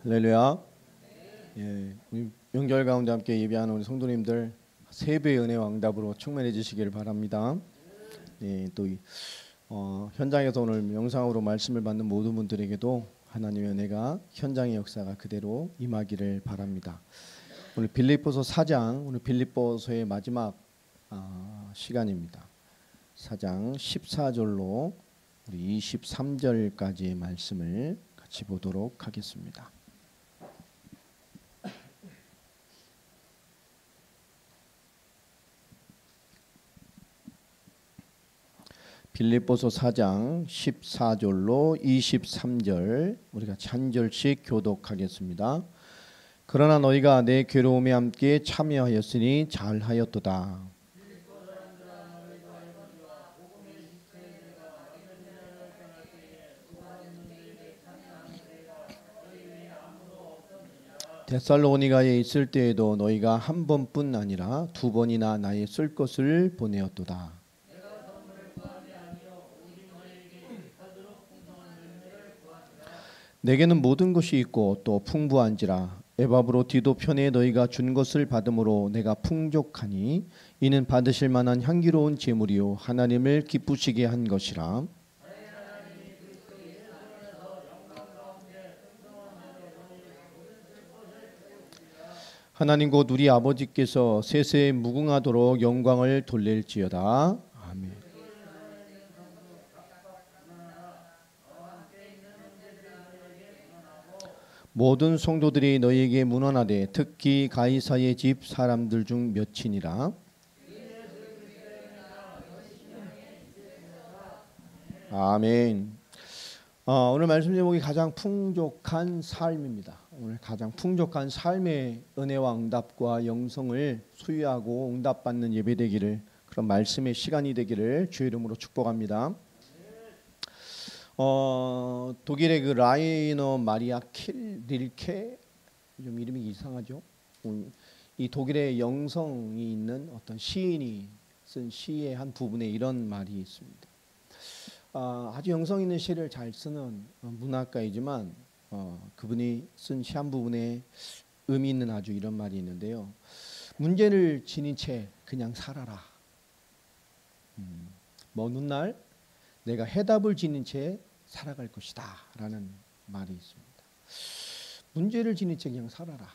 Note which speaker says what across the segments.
Speaker 1: 할렐루야. 예, 우리 명절 가운데 함께 예배하는 우리 성도님들 세 배의 은혜와 응답으로 충만해지시기를 바랍니다. 예, 또 현장에서 오늘 영상으로 말씀을 받는 모든 분들에게도 하나님의 은혜가 현장의 역사가 그대로 임하기를 바랍니다. 오늘 빌립보서 4장, 오늘 빌립보서의 마지막 시간입니다. 4장 14절로 우리 23절까지의 말씀을 같이 보도록 하겠습니다. 빌립보서 4장 14절로 23절 우리 같이 한 절씩 교독하겠습니다. 그러나 너희가 내 괴로움에 함께 참여하였으니 잘하였도다. 데살로니가에 있을 때에도 너희가 한 번뿐 아니라 두 번이나 나의 쓸 것을 보내었도다. 내게는 모든 것이 있고 또 풍부한지라 에바브로 편에 너희가 준 것을 받음으로 내가 풍족하니 이는 받으실 만한 향기로운 제물이요 하나님을 기쁘시게 한 것이라. 하나님 곧 우리 아버지께서 세세에 무궁하도록 영광을 돌릴지어다. 아멘. 모든 성도들이 너희에게 문안하되 특히 가이사의 집 사람들 중 몇이니라. 아멘. 오늘 말씀 제목이 가장 풍족한 삶입니다. 오늘 가장 풍족한 삶의 은혜와 응답과 영성을 소유하고 응답받는 예배되기를, 그런 말씀의 시간이 되기를 주의 이름으로 축복합니다. 독일의 그 라이너 마리아 릴케, 좀 이름이 이상하죠. 이 독일의 영성이 있는 어떤 시인이 쓴 시의 한 부분에 이런 말이 있습니다. 아주 영성 있는 시를 잘 쓰는 문학가이지만 그분이 쓴 시 한 부분에 의미 있는 아주 이런 말이 있는데요. 문제를 지닌 채 그냥 살아라. 먼 훗날 내가 해답을 지닌 채 살아갈 것이다 라는 말이 있습니다. 문제를 지닌 채 그냥 살아라.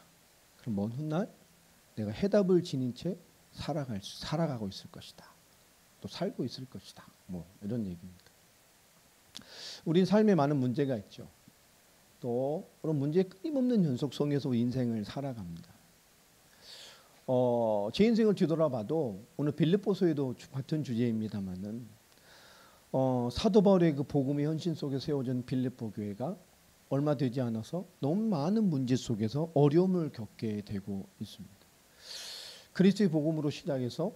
Speaker 1: 그럼 먼 훗날 내가 해답을 지닌 채 살아가고 있을 것이다. 또 살고 있을 것이다. 뭐 이런 얘기입니다. 우린 삶에 많은 문제가 있죠. 또 그런 문제의 끊임없는 연속 속에서 인생을 살아갑니다. 제 인생을 뒤돌아봐도 오늘 빌립보서에도 같은 주제입니다만은 사도 바울의 그 복음의 헌신 속에 세워진 빌립보 교회가 얼마 되지 않아서 너무 많은 문제 속에서 어려움을 겪게 되고 있습니다. 그리스도의 복음으로 시작해서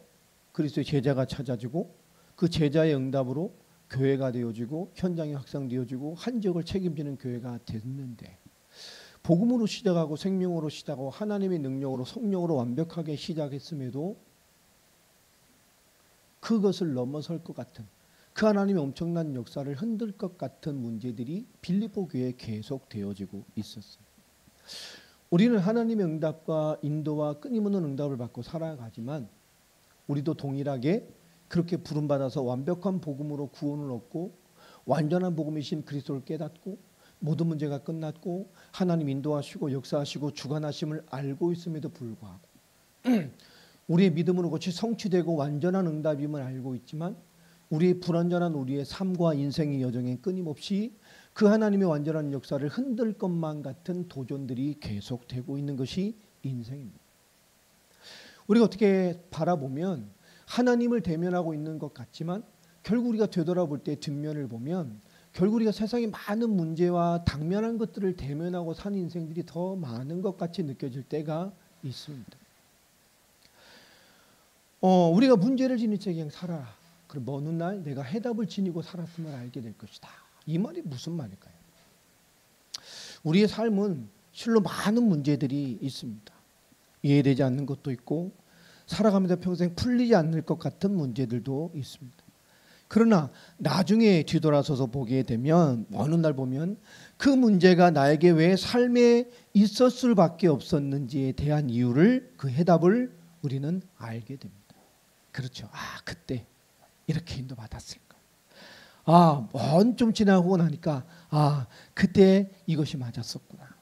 Speaker 1: 그리스도의 제자가 찾아지고 그 제자의 응답으로 교회가 되어지고 현장이 확산되어지고 한적을 책임지는 교회가 됐는데, 복음으로 시작하고 생명으로 시작하고 하나님의 능력으로 성령으로 완벽하게 시작했음에도 그것을 넘어설 것 같은, 그 하나님의 엄청난 역사를 흔들 것 같은 문제들이 빌립보 교회에 계속 되어지고 있었어요. 우리는 하나님의 응답과 인도와 끊임없는 응답을 받고 살아가지만 우리도 동일하게 그렇게 부름받아서 완벽한 복음으로 구원을 얻고 완전한 복음이신 그리스도를 깨닫고 모든 문제가 끝났고 하나님 인도하시고 역사하시고 주관하심을 알고 있음에도 불구하고 우리의 믿음으로 그것이 성취되고 완전한 응답임을 알고 있지만 우리의 불완전한 우리의 삶과 인생의 여정에 끊임없이 그 하나님의 완전한 역사를 흔들 것만 같은 도전들이 계속되고 있는 것이 인생입니다. 우리가 어떻게 바라보면 하나님을 대면하고 있는 것 같지만 결국 우리가 되돌아볼 때 뒷면을 보면 결국 우리가 세상의 많은 문제와 당면한 것들을 대면하고 사는 인생들이 더 많은 것 같이 느껴질 때가 있습니다. 우리가 문제를 지닌 채 그냥 살아라. 그럼 먼 훗날 내가 해답을 지니고 살았음을 알게 될 것이다. 이 말이 무슨 말일까요? 우리의 삶은 실로 많은 문제들이 있습니다. 이해되지 않는 것도 있고 살아가면서 평생 풀리지 않을 것 같은 문제들도 있습니다. 그러나 나중에 뒤돌아서서 보게 되면 어느 날 보면 그 문제가 나에게 왜 삶에 있었을 수밖에 없었는지에 대한 이유를, 그 해답을 우리는 알게 됩니다. 그렇죠. 그때 이렇게 인도받았을까. 좀 지나고 나니까 그때 이것이 맞았었구나.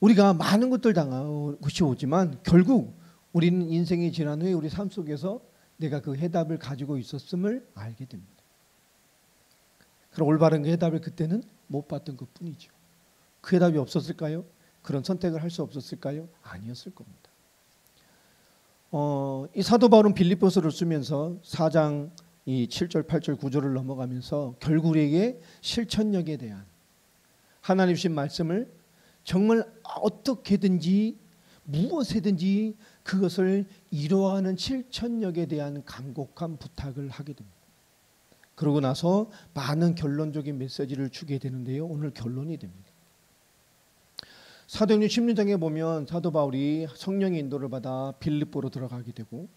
Speaker 1: 우리가 많은 것들 당하고 것이 오지만 결국 우리는 인생이 지난 후에 우리 삶 속에서 내가 그 해답을 가지고 있었음을 알게 됩니다. 그럼 올바른 그 해답을 그때는 못 봤던 것뿐이죠. 그 해답이 없었을까요? 그런 선택을 할 수 없었을까요? 아니었을 겁니다. 이 사도 바울은 빌립보서를 쓰면서 4장 이 7절, 8절, 9절을 넘어가면서 결국 우리에게 실천력에 대한 하나님 주신 말씀을 정말 어떻게든지 무엇이든지 그것을 이루어가는 실천력에 대한 간곡한 부탁을 하게 됩니다. 그러고 나서 많은 결론적인 메시지를 주게 되는데요. 오늘 결론이 됩니다. 사도행전 16장에 보면 사도 바울이 성령의 인도를 받아 빌립보로 들어가게 되고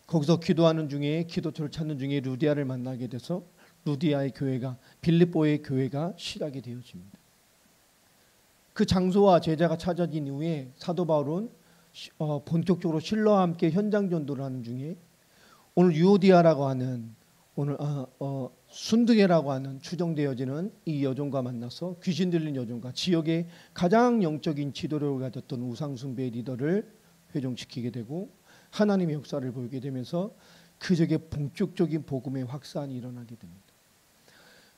Speaker 1: 거기서 기도하는 중에, 기도처를 찾는 중에 루디아를 만나게 돼서 루디아의 교회가, 빌립보의 교회가 시작이 되어집니다. 그 장소와 제자가 찾아진 이후에 사도 바울은 본격적으로 실로와 함께 현장 전도를 하는 중에 오늘 유오디아라고 하는, 오늘 순드게라고 하는 추정되어지는 이 여종과 만나서 귀신 들린 여종과 지역의 가장 영적인 지도력을 가졌던 우상숭배의 리더를 회종시키게 되고 하나님의 역사를 보이게 되면서 그 지역에 본격적인 복음의 확산이 일어나게 됩니다.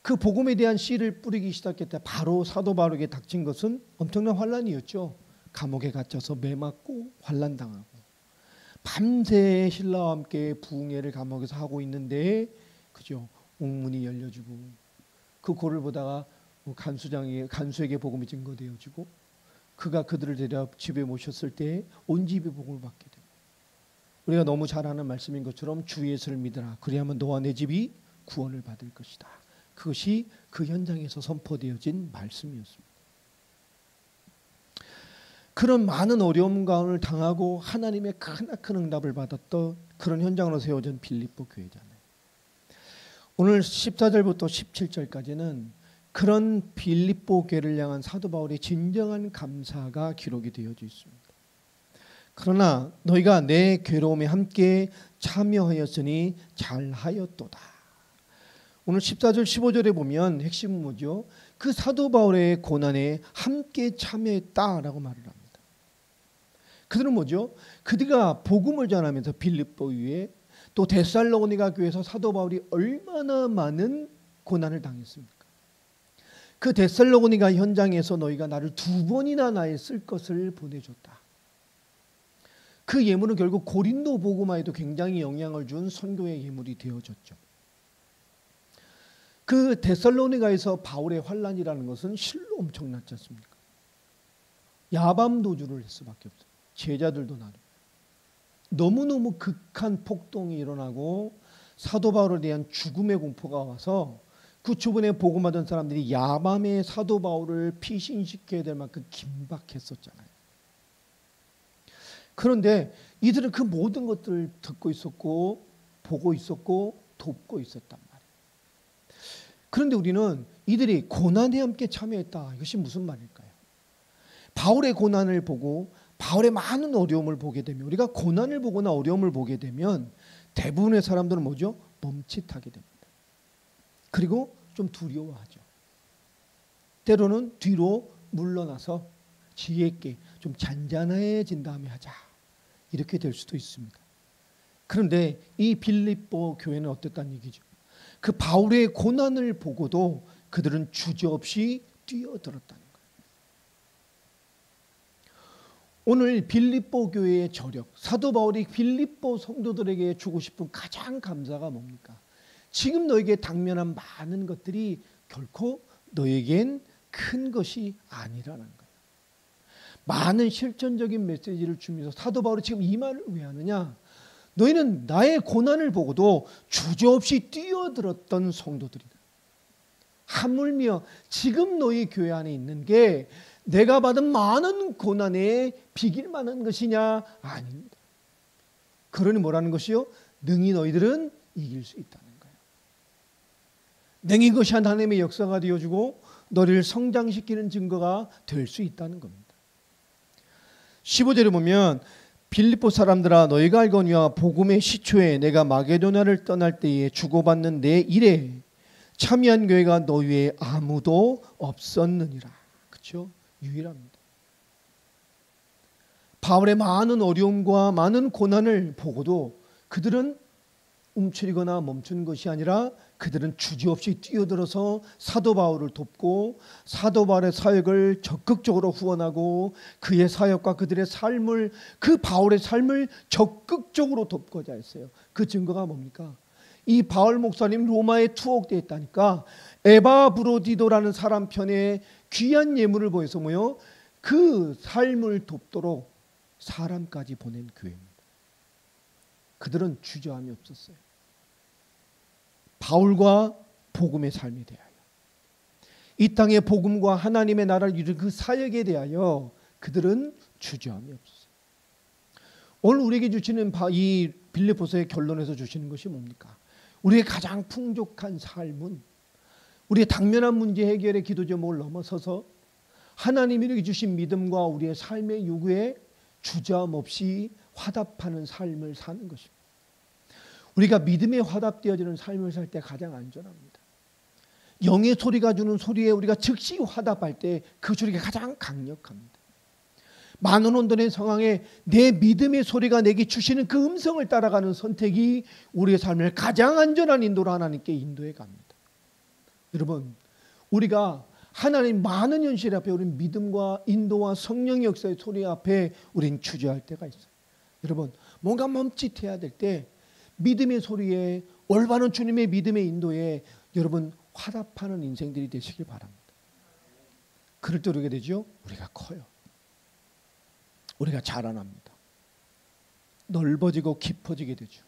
Speaker 1: 그 복음에 대한 씨를 뿌리기 시작했다. 바로 사도 바울에게 닥친 것은 엄청난 환란이었죠. 감옥에 갇혀서 매 맞고 환란당하고 밤새 신라와 함께 부흥회를 감옥에서 하고 있는데, 그죠? 옥문이 열려지고 그 고를 보다가 간수에게 복음이 증거되어지고 그가 그들을 데려 집에 모셨을 때 온 집이 복음을 받게 됩니다. 우리가 너무 잘 아는 말씀인 것처럼 주 예수를 믿으라. 그리하면 너와 내 집이 구원을 받을 것이다. 그것이 그 현장에서 선포되어진 말씀이었습니다. 그런 많은 어려움 가운을 당하고 하나님의 크나큰 응답을 받았던 그런 현장으로 세워진 빌립보 교회잖아요. 오늘 14절부터 17절까지는 그런 빌립보 교회를 향한 사도 바울의 진정한 감사가 기록이 되어져 있습니다. 그러나 너희가 내 괴로움에 함께 참여하였으니 잘하였도다. 오늘 14절 15절에 보면 핵심은 뭐죠? 그 사도 바울의 고난에 함께 참여했다라고 말을 합니다. 그들은 뭐죠? 그들과 복음을 전하면서 빌립보 위에 또 데살로니가 교회에서 사도 바울이 얼마나 많은 고난을 당했습니까? 그 데살로니가 현장에서 너희가 나를 2번이나 나의 쓸 것을 보내줬다. 그 예물은 결국 고린도 복음화에도 굉장히 영향을 준 선교의 예물이 되어졌죠. 그 데살로니가에서 바울의 환란이라는 것은 실로 엄청났지 않습니까? 야밤 도주를 할 수밖에 없어요. 제자들도 나도 너무너무 극한 폭동이 일어나고 사도 바울에 대한 죽음의 공포가 와서 그 주변에 복음하던 사람들이 야밤에 사도 바울을 피신시켜야 될 만큼 긴박했었잖아요. 그런데 이들은 그 모든 것들을 듣고 있었고 보고 있었고 돕고 있었단 말이에요. 그런데 우리는 이들이 고난에 함께 참여했다. 이것이 무슨 말일까요? 바울의 고난을 보고 바울의 많은 어려움을 보게 되면, 우리가 고난을 보거나 어려움을 보게 되면 대부분의 사람들은 뭐죠? 멈칫하게 됩니다. 그리고 좀 두려워하죠. 때로는 뒤로 물러나서 지혜 있게 좀 잔잔해진 다음에 하자. 이렇게 될 수도 있습니다. 그런데 이 빌립보 교회는 어땠다는 얘기죠? 그 바울의 고난을 보고도 그들은 주저없이 뛰어들었다는 거예요. 오늘 빌립보 교회의 저력, 사도 바울이 빌립보 성도들에게 주고 싶은 가장 감사가 뭡니까? 지금 너에게 당면한 많은 것들이 결코 너에겐 큰 것이 아니라는 거예요. 많은 실천적인 메시지를 주면서 사도 바울이 지금 이 말을 왜 하느냐? 너희는 나의 고난을 보고도 주저없이 뛰어들었던 성도들이다. 하물며 지금 너희 교회 안에 있는 게 내가 받은 많은 고난에 비길 만한 것이냐? 아닙니다. 그러니 뭐라는 것이요? 능히 너희들은 이길 수 있다는 거예요. 능히 그것이 하나님의 역사가 되어주고 너를 성장시키는 증거가 될 수 있다는 겁니다. 15절에 보면 빌립보 사람들아 너희가 알거니와 복음의 시초에 내가 마게도냐를 떠날 때에 주고받는 내 일에 참여한 교회가 너희 외에 아무도 없었느니라. 그렇죠? 유일합니다. 바울의 많은 어려움과 많은 고난을 보고도 그들은 움츠리거나 멈춘 것이 아니라 그들은 주저없이 뛰어들어서 사도 바울을 돕고 사도 바울의 사역을 적극적으로 후원하고 그의 사역과 그들의 삶을, 그 바울의 삶을 적극적으로 돕고자 했어요. 그 증거가 뭡니까? 이 바울 목사님 로마에 투옥되어 있다니까 에바 브로디도라는 사람 편에 귀한 예물을 보여서 뭐요? 그 삶을 돕도록 사람까지 보낸 교회입니다. 그들은 주저함이 없었어요. 바울과 복음의 삶에 대하여, 이 땅의 복음과 하나님의 나라를 이룬 그 사역에 대하여 그들은 주저함이 없었어요. 오늘 우리에게 주시는 이 빌립보서의 결론에서 주시는 것이 뭡니까? 우리의 가장 풍족한 삶은 우리의 당면한 문제 해결의 기도 제목을 넘어서서 하나님이 우리에게 주신 믿음과 우리의 삶의 요구에 주저함 없이 화답하는 삶을 사는 것입니다. 우리가 믿음에 화답되어지는 삶을 살 때 가장 안전합니다. 영의 소리가 주는 소리에 우리가 즉시 화답할 때 그 소리가 가장 강력합니다. 많은 혼돈의 상황에 내 믿음의 소리가 내게 주시는 그 음성을 따라가는 선택이 우리의 삶을 가장 안전한 인도로 하나님께 인도해 갑니다. 여러분, 우리가 하나님 많은 현실 앞에 우리는 믿음과 인도와 성령의 역사의 소리 앞에 우리는 주저할 때가 있어요. 여러분, 뭔가 멈칫해야 될 때 믿음의 소리에, 올바른 주님의 믿음의 인도에 여러분 화답하는 인생들이 되시길 바랍니다. 그럴 때 어떻게 되죠? 우리가 커요. 우리가 자라납니다. 넓어지고 깊어지게 되죠.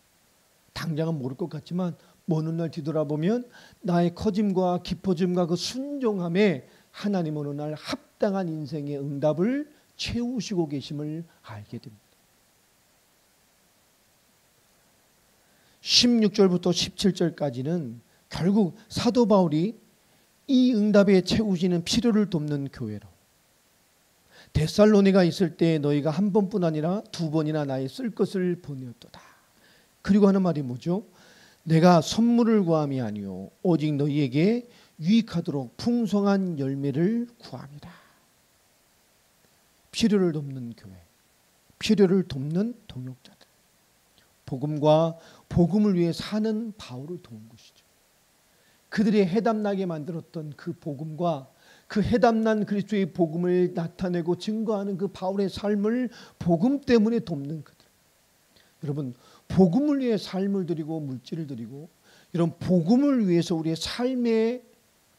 Speaker 1: 당장은 모를 것 같지만 먼 훗날 뒤돌아보면 나의 커짐과 깊어짐과 그 순종함에 하나님 어느 날 합당한 인생의 응답을 채우시고 계심을 알게 됩니다. 16절부터 17절까지는 결국 사도 바울이 이 응답에 채우시는 필요를 돕는 교회로, 데살로니가 있을 때 너희가 한 번뿐 아니라 두 번이나 나의 쓸 것을 보내었도다. 그리고 하는 말이 뭐죠? 내가 선물을 구함이 아니요 오직 너희에게 유익하도록 풍성한 열매를 구함이다. 필요를 돕는 교회, 필요를 돕는 동역자들, 복음과 복음을 위해 사는 바울을 도운 것이죠. 그들이 해담나게 만들었던 그 복음과 그 해담난 그리스도의 복음을 나타내고 증거하는 그 바울의 삶을 복음 때문에 돕는 그들. 여러분, 복음을 위해 삶을 드리고 물질을 드리고 이런 복음을 위해서 우리의 삶에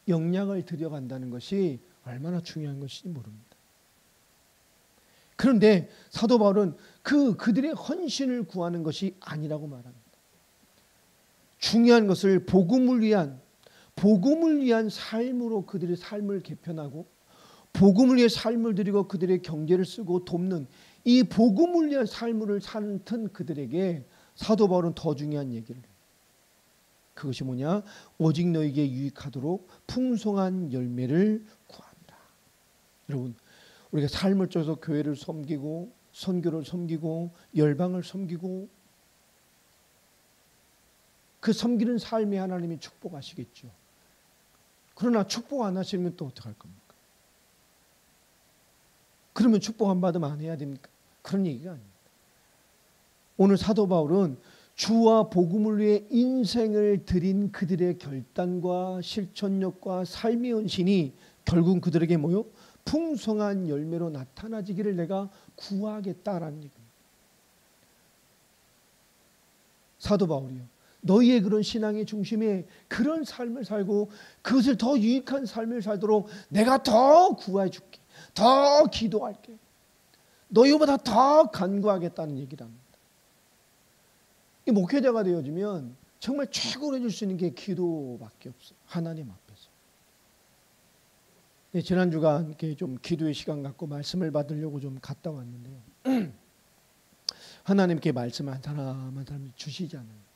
Speaker 1: 영향을 들여간다는 것이 얼마나 중요한 것인지 모릅니다. 그런데 사도 바울은 그들의 헌신을 구하는 것이 아니라고 말합니다. 중요한 것을 복음을 위한 삶으로 그들의 삶을 개편하고 복음을 위해 삶을 드리고 그들의 경제를 쓰고 돕는 이 복음을 위한 삶을 사는 그들에게 사도 바울은 더 중요한 얘기를 해요. 그것이 뭐냐? 오직 너에게 유익하도록 풍성한 열매를 구합니다. 여러분, 우리가 삶을 쪄서 교회를 섬기고 선교를 섬기고 열방을 섬기고 그 섬기는 삶에 하나님이 축복하시겠죠. 그러나 축복 안 하시면 또 어떡할 겁니까? 그러면 축복 안 받으면 안 해야 됩니까? 그런 얘기가 아닙니다. 오늘 사도 바울은 주와 복음을 위해 인생을 드린 그들의 결단과 실천력과 삶의 헌신이 결국 그들에게 뭐요? 풍성한 열매로 나타나지기를 내가 구하겠다라는 얘기입니다. 사도 바울이요, 너희의 그런 신앙의 중심에 그런 삶을 살고 그것을 더 유익한 삶을 살도록 내가 더 구해 줄게, 더 기도할게, 너희보다 더 간구하겠다는 얘기를 합니다. 이 목회자가 되어지면 정말 최고로 해줄 수 있는 게 기도밖에 없어요. 하나님 앞에서. 네, 지난주가 이렇게 좀 기도의 시간 갖고 말씀을 받으려고 좀 갔다 왔는데요. 하나님께 말씀 한 사람 한 사람 주시잖아요.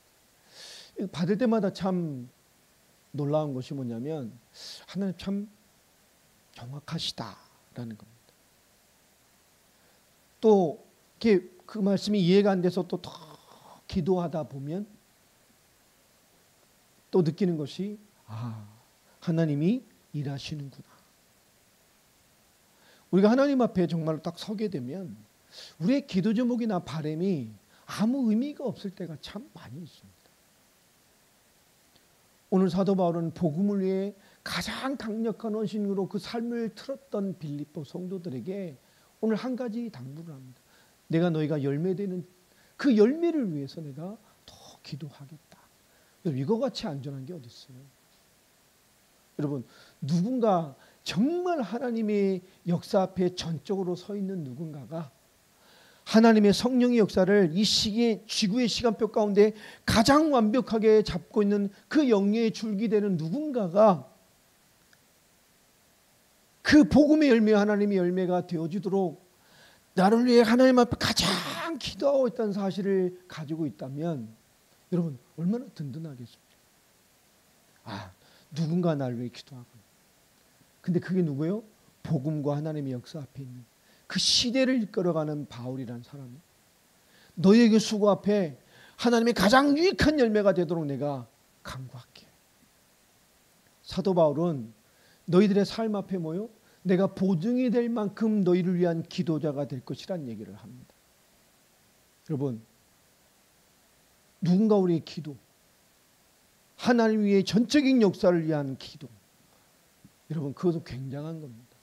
Speaker 1: 받을 때마다 참 놀라운 것이 뭐냐면 하나님 참 정확하시다라는 겁니다. 또 이렇게 그 말씀이 이해가 안 돼서 또 더 기도하다 보면 또 느끼는 것이 하나님이 일하시는구나. 우리가 하나님 앞에 정말로 딱 서게 되면 우리의 기도 제목이나 바람이 아무 의미가 없을 때가 참 많이 있습니다. 오늘 사도 바울은 복음을 위해 가장 강력한 헌신으로 그 삶을 틀었던 빌립보 성도들에게 오늘 한 가지 당부를 합니다. 내가 너희가 열매되는 그 열매를 위해서 내가 더 기도하겠다. 이거 같이 안전한 게 어디 있어요? 여러분, 누군가 정말 하나님의 역사 앞에 전적으로 서 있는 누군가가 하나님의 성령의 역사를 이 시기의 지구의 시간표 가운데 가장 완벽하게 잡고 있는 그 영예의 줄기 되는 누군가가 그 복음의 열매, 하나님의 열매가 되어지도록 나를 위해 하나님 앞에 가장 기도하고 있다는 사실을 가지고 있다면 여러분 얼마나 든든하겠습니까? 누군가 나를 위해 기도하고. 근데 그게 누구예요? 복음과 하나님의 역사 앞에 있는 그 시대를 이끌어가는 바울이라는 사람이 너희에게 수고 앞에 하나님의 가장 유익한 열매가 되도록 내가 간구할게. 사도 바울은 너희들의 삶 앞에 뭐요? 내가 보증이 될 만큼 너희를 위한 기도자가 될 것이란 얘기를 합니다. 여러분, 누군가 우리의 기도, 하나님 위해 전적인 역사를 위한 기도, 여러분 그것도 굉장한 겁니다.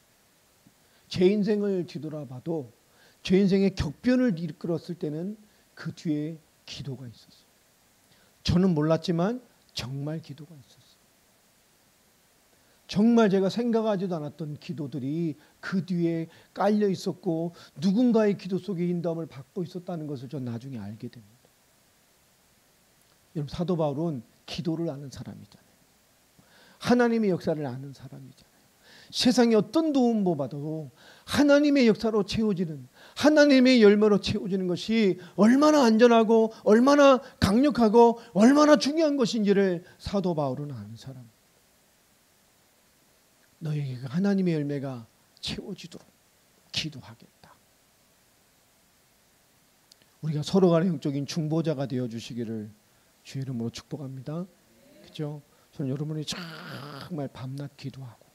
Speaker 1: 제 인생을 뒤돌아봐도 제 인생의 격변을 이끌었을 때는 그 뒤에 기도가 있었어요. 저는 몰랐지만 정말 기도가 있었어요. 정말 제가 생각하지도 않았던 기도들이 그 뒤에 깔려 있었고 누군가의 기도 속에 인도함을 받고 있었다는 것을 전 나중에 알게 됩니다. 여러분, 사도 바울은 기도를 아는 사람이잖아요. 하나님의 역사를 아는 사람이잖아요. 세상에 어떤 도움 못 받아도 하나님의 역사로 채워지는, 하나님의 열매로 채워지는 것이 얼마나 안전하고 얼마나 강력하고 얼마나 중요한 것인지를 사도 바울은 아는 사람. 너에게 하나님의 열매가 채워지도록 기도하겠다. 우리가 서로 간의 영적인 중보자가 되어 주시기를 주의 이름으로 축복합니다. 그렇죠? 저는 여러분이 정말 밤낮 기도하고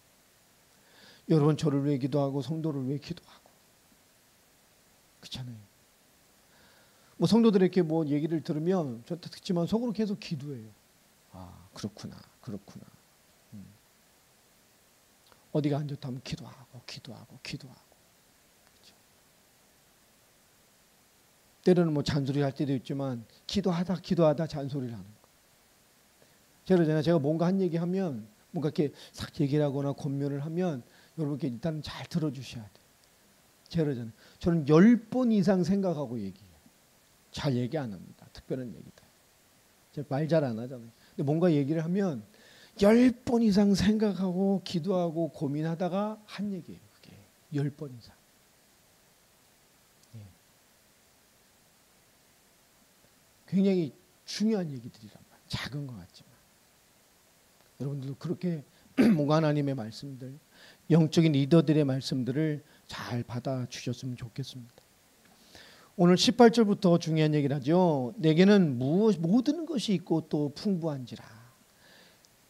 Speaker 1: 여러분 저를 위해 기도하고 성도를 위해 기도하고 그렇잖아요. 뭐 성도들에게 뭐 얘기를 들으면 저 듣지만 속으로 계속 기도해요. 그렇구나. 어디가 안 좋다면 기도하고 그렇죠. 때로는 뭐 잔소리 할 때도 있지만 기도하다 잔소리를 하는 거. 제가 뭔가 한 얘기 하면 뭔가 이렇게 싹 얘기를 하거나 권면을 하면 여러분께 일단 잘 들어주셔야 돼요. 제가 그러잖아요. 저는 10번 이상 생각하고 얘기해요. 잘 얘기 안 합니다. 특별한 얘기다. 제가 말 잘 안 하잖아요. 근데 뭔가 얘기를 하면 10번 이상 생각하고 기도하고 고민하다가 한 얘기예요. 그게 10번 이상. 굉장히 중요한 얘기들이란 말이에요. 작은 것 같지만 여러분들도 그렇게 뭔가 하나님의 말씀들, 영적인 리더들의 말씀들을 잘 받아주셨으면 좋겠습니다. 오늘 18절부터 중요한 얘기를 하죠. 내게는 모든 것이 있고 또 풍부한지라.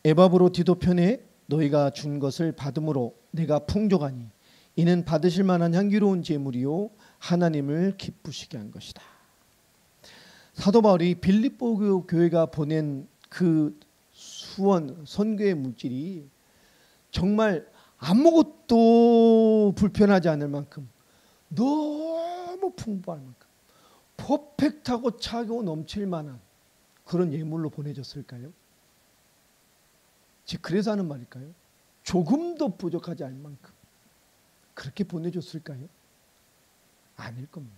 Speaker 1: 에바브로디도 편에 너희가 준 것을 받음으로 내가 풍족하니 이는 받으실 만한 향기로운 제물이요 하나님을 기쁘시게 한 것이다. 사도 바울이 빌립보 교회가 보낸 그 수원 선교의 물질이 정말 아무것도 불편하지 않을 만큼 너무 풍부할 만큼 퍼펙트하고 차고 넘칠 만한 그런 예물로 보내졌을까요? 즉 그래서 하는 말일까요? 조금도 부족하지 않을 만큼 그렇게 보내줬을까요? 아닐 겁니다.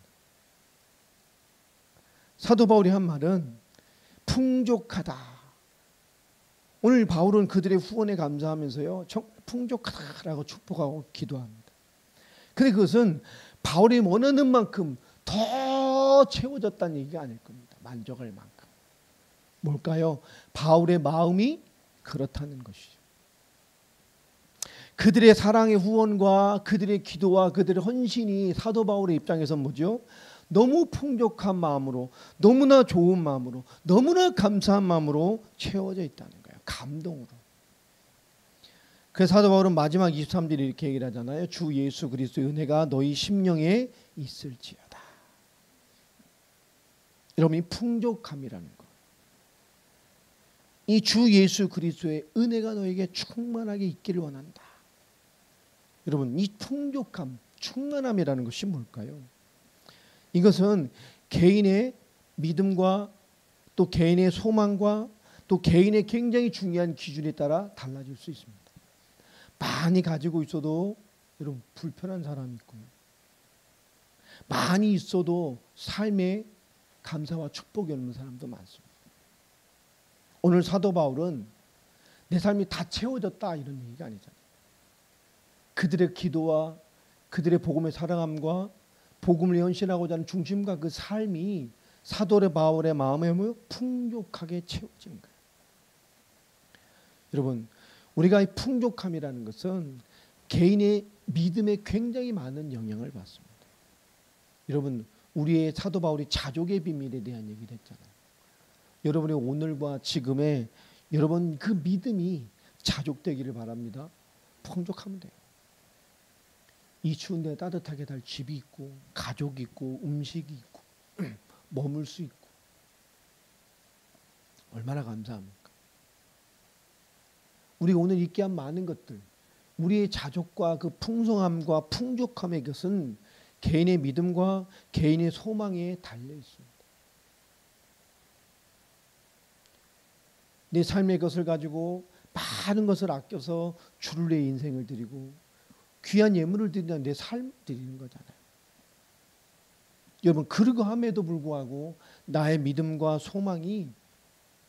Speaker 1: 사도 바울이 한 말은 풍족하다. 오늘 바울은 그들의 후원에 감사하면서요 정말 풍족하다라고 축복하고 기도합니다. 근데 그것은 바울이 원하는 만큼 더 채워졌다는 얘기가 아닐 겁니다. 만족할 만큼. 뭘까요? 바울의 마음이 그렇다는 것이죠. 그들의 사랑의 후원과 그들의 기도와 그들의 헌신이 사도 바울의 입장에서 뭐죠? 너무 풍족한 마음으로, 너무나 좋은 마음으로, 너무나 감사한 마음으로 채워져 있다는 거예요. 감동으로. 그래서 사도 바울은 마지막 23절에 이렇게 얘기를 하잖아요. 주 예수 그리스도의 은혜가 너희 심령에 있을지어다. 여러분, 이 풍족함이라는 거, 이 주 예수 그리스도의 은혜가 너에게 충만하게 있기를 원한다. 여러분, 이 풍족함, 충만함이라는 것이 뭘까요? 이것은 개인의 믿음과 또 개인의 소망과 또 개인의 굉장히 중요한 기준에 따라 달라질 수 있습니다. 많이 가지고 있어도 여러분 불편한 사람이 있고요. 많이 있어도 삶에 감사와 축복이 없는 사람도 많습니다. 오늘 사도 바울은 내 삶이 다 채워졌다 이런 얘기가 아니잖아요. 그들의 기도와 그들의 복음의 사랑함과 복음을 헌신하고자 하는 중심과 그 삶이 사도 바울의 마음에 풍족하게 채워진 거예요. 여러분, 우리가 이 풍족함이라는 것은 개인의 믿음에 굉장히 많은 영향을 받습니다. 여러분, 우리의 사도 바울이 자족의 비밀에 대한 얘기를 했잖아요. 여러분의 오늘과 지금의 여러분 그 믿음이 자족되기를 바랍니다. 풍족하면 돼요. 이 추운데 따뜻하게 살 집이 있고 가족이 있고 음식이 있고 머물 수 있고 얼마나 감사합니까? 우리가 오늘 있게 한 많은 것들, 우리의 자족과 그 풍성함과 풍족함의 것은 개인의 믿음과 개인의 소망에 달려 있습니다. 내 삶의 것을 가지고 많은 것을 아껴서 주를 위해 인생을 드리고 귀한 예물을 드리는 내 삶 드리는 거잖아요. 여러분, 그러함에도 불구하고 나의 믿음과 소망이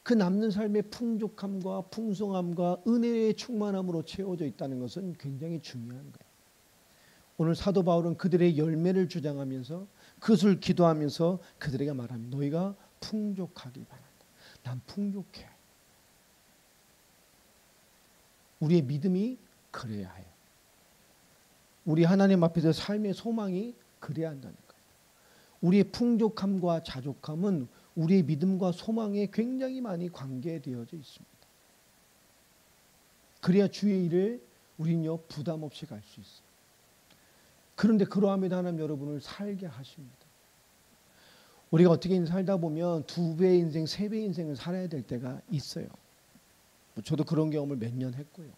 Speaker 1: 그 남는 삶의 풍족함과 풍성함과 은혜의 충만함으로 채워져 있다는 것은 굉장히 중요한 거예요. 오늘 사도 바울은 그들의 열매를 주장하면서 그것을 기도하면서 그들에게 말합니다. 너희가 풍족하길 바란다. 난 풍족해. 우리의 믿음이 그래야 해요. 우리 하나님 앞에서 삶의 소망이 그래야 한다는 거예요. 우리의 풍족함과 자족함은 우리의 믿음과 소망에 굉장히 많이 관계되어져 있습니다. 그래야 주의 일에 우리는요 부담 없이 갈 수 있어요. 그런데 그러함에도 하나님 여러분을 살게 하십니다. 우리가 어떻게 살다 보면 2배의 인생, 3배의 인생을 살아야 될 때가 있어요. 저도 그런 경험을 몇 년 했고요.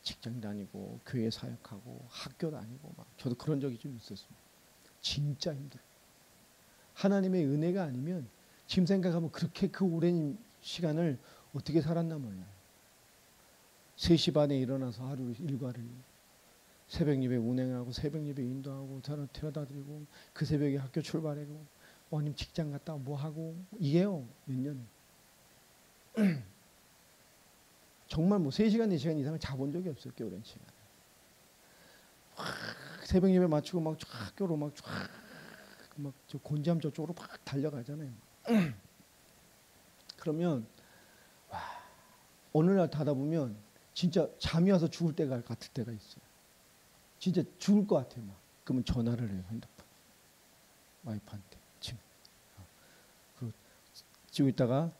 Speaker 1: 직장 다니고 교회 사역하고 학교 다니고 막 저도 그런 적이 좀 있었습니다. 진짜 힘들어요. 하나님의 은혜가 아니면 지금 생각하면 그렇게 그 오랜 시간을 어떻게 살았나 몰라요. 3시 반에 일어나서 하루 일과를 새벽 예배 운행하고 새벽 예배 인도하고 저는 데려다 드리고 그 새벽에 학교 출발하고 어머님 직장 갔다 뭐 하고 이게요 몇 년 정말 뭐 3시간 4시간 이상을 자본 적이 없어요. 꽤 오랜 시간. 새벽 예배 마치고 막 학교로 막 저 곤지암 저쪽으로 막 달려가잖아요. 그러면 와, 어느 날 가다 보면 진짜 잠이 와서 죽을 때가 같을 때가 있어요. 진짜 죽을 것 같아요. 막. 그러면 전화를 해요. 핸드폰. 와이프한테. 그리고 지고 있다가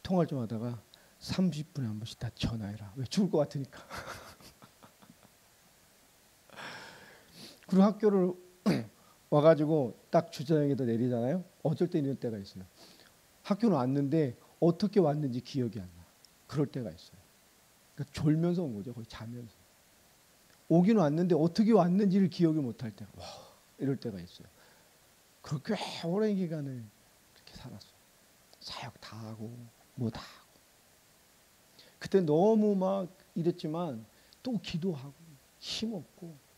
Speaker 1: 통화를 좀 하다가 30분에 한 번씩 다 전화해라. 왜? 죽을 것 같으니까. 그리고 학교를 와가지고 딱 주차장에다 내리잖아요. 어쩔 때 이런 때가 있어요. 학교는 왔는데 어떻게 왔는지 기억이 안 나. 그럴 때가 있어요. 그러니까 졸면서 온 거죠. 거의 자면서. 오긴 왔는데 어떻게 왔는지를 기억이 못할 때가 와 이럴 때가 있어요. 그렇게 꽤 오랜 기간을 그렇게 살았어요. 사역 다 하고 뭐 다 하고. 그때 너무 막 이랬지만 또 기도하고 힘없고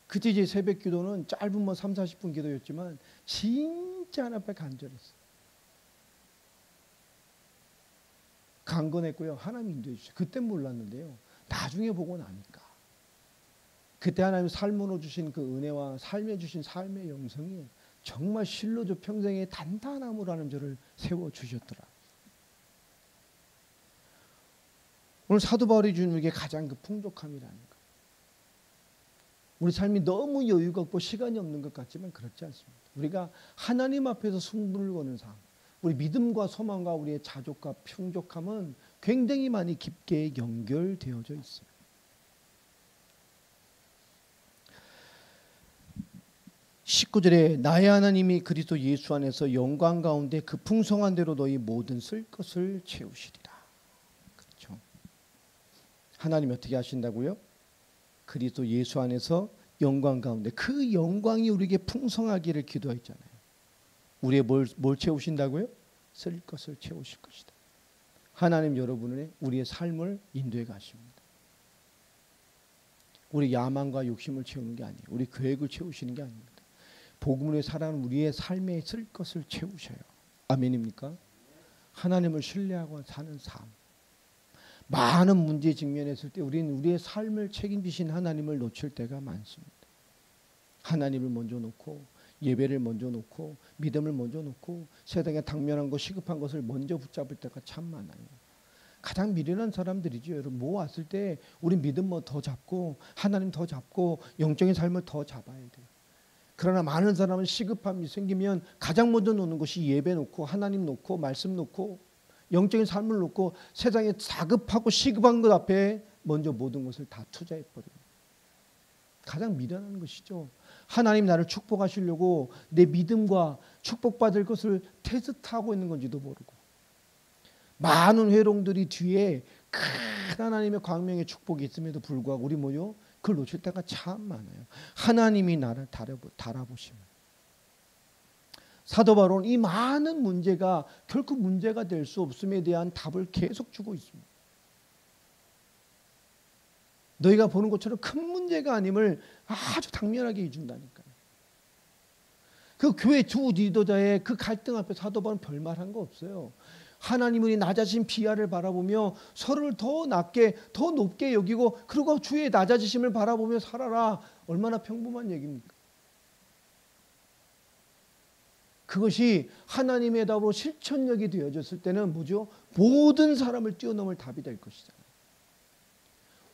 Speaker 1: 그때 이제 새벽 기도는 짧은 뭐 3, 40분 기도였지만 진짜 하나 앞에 간절했어요. 강건했고요. 하나님 인도해 주셔요. 그땐 몰랐는데요. 나중에 보고 나니까 그때 하나님 삶으로 주신 그 은혜와 삶에 주신 삶의 영성이 정말 실로 저 평생의 단단함으로 하는 저를 세워주셨더라. 오늘 사도 바울이 주는 우리에게 가장 그 풍족함이라는 것. 우리 삶이 너무 여유가 없고 시간이 없는 것 같지만 그렇지 않습니다. 우리가 하나님 앞에서 승부를 거는 삶, 우리 믿음과 소망과 우리의 자족과 풍족함은 굉장히 많이 깊게 연결되어져 있어요. 19절에 나의 하나님이 그리스도 예수 안에서 영광 가운데 그 풍성한 대로 너희 모든 쓸 것을 채우시리라. 그렇죠. 하나님이 어떻게 하신다고요? 그리스도 예수 안에서 영광 가운데 그 영광이 우리에게 풍성하기를 기도했잖아요. 우리의 뭘 채우신다고요? 쓸 것을 채우실 것이다. 하나님 여러분의 우리의 삶을 인도해 가십니다. 우리 야망과 욕심을 채우는 게 아니에요. 우리 계획을 채우시는 게 아닙니다. 복음을 살아가는 우리의 삶에 쓸 것을 채우셔요. 아멘입니까? 하나님을 신뢰하고 사는 삶. 많은 문제에 직면했을 때 우리는 우리의 삶을 책임지신 하나님을 놓칠 때가 많습니다. 하나님을 먼저 놓고 예배를 먼저 놓고 믿음을 먼저 놓고 세상에 당면한 것 시급한 것을 먼저 붙잡을 때가 참 많아요. 가장 미련한 사람들이죠. 여러분 뭐 왔을 때 우리 믿음 뭐 더 잡고 하나님 더 잡고 영적인 삶을 더 잡아야 돼요. 그러나 많은 사람은 시급함이 생기면 가장 먼저 놓는 것이 예배 놓고 하나님 놓고 말씀 놓고 영적인 삶을 놓고 세상에 다급하고 시급한 것 앞에 먼저 모든 것을 다 투자해버려요. 가장 미련한 것이죠. 하나님 나를 축복하시려고 내 믿음과 축복받을 것을 테스트하고 있는 건지도 모르고 많은 회롱들이 뒤에 큰 하나님의 광명의 축복이 있음에도 불구하고 우리 뭐요? 그걸 놓칠 때가 참 많아요. 하나님이 나를 달아보시면 사도 바울은 이 많은 문제가 결코 문제가 될 수 없음에 대한 답을 계속 주고 있습니다. 너희가 보는 것처럼 큰 문제가 아님을 아주 당면하게 해준다니까요. 그 교회 주 리더자의 그 갈등 앞에 사도 바울은 별말한 거 없어요. 하나님은 낮아진 비하를 바라보며 서로를 더 낮게 더 높게 여기고 그리고 주의 낮아지심을 바라보며 살아라. 얼마나 평범한 얘기입니까? 그것이 하나님의 답으로 실천력이 되어졌을 때는 뭐죠? 모든 사람을 뛰어넘을 답이 될 것이잖아요.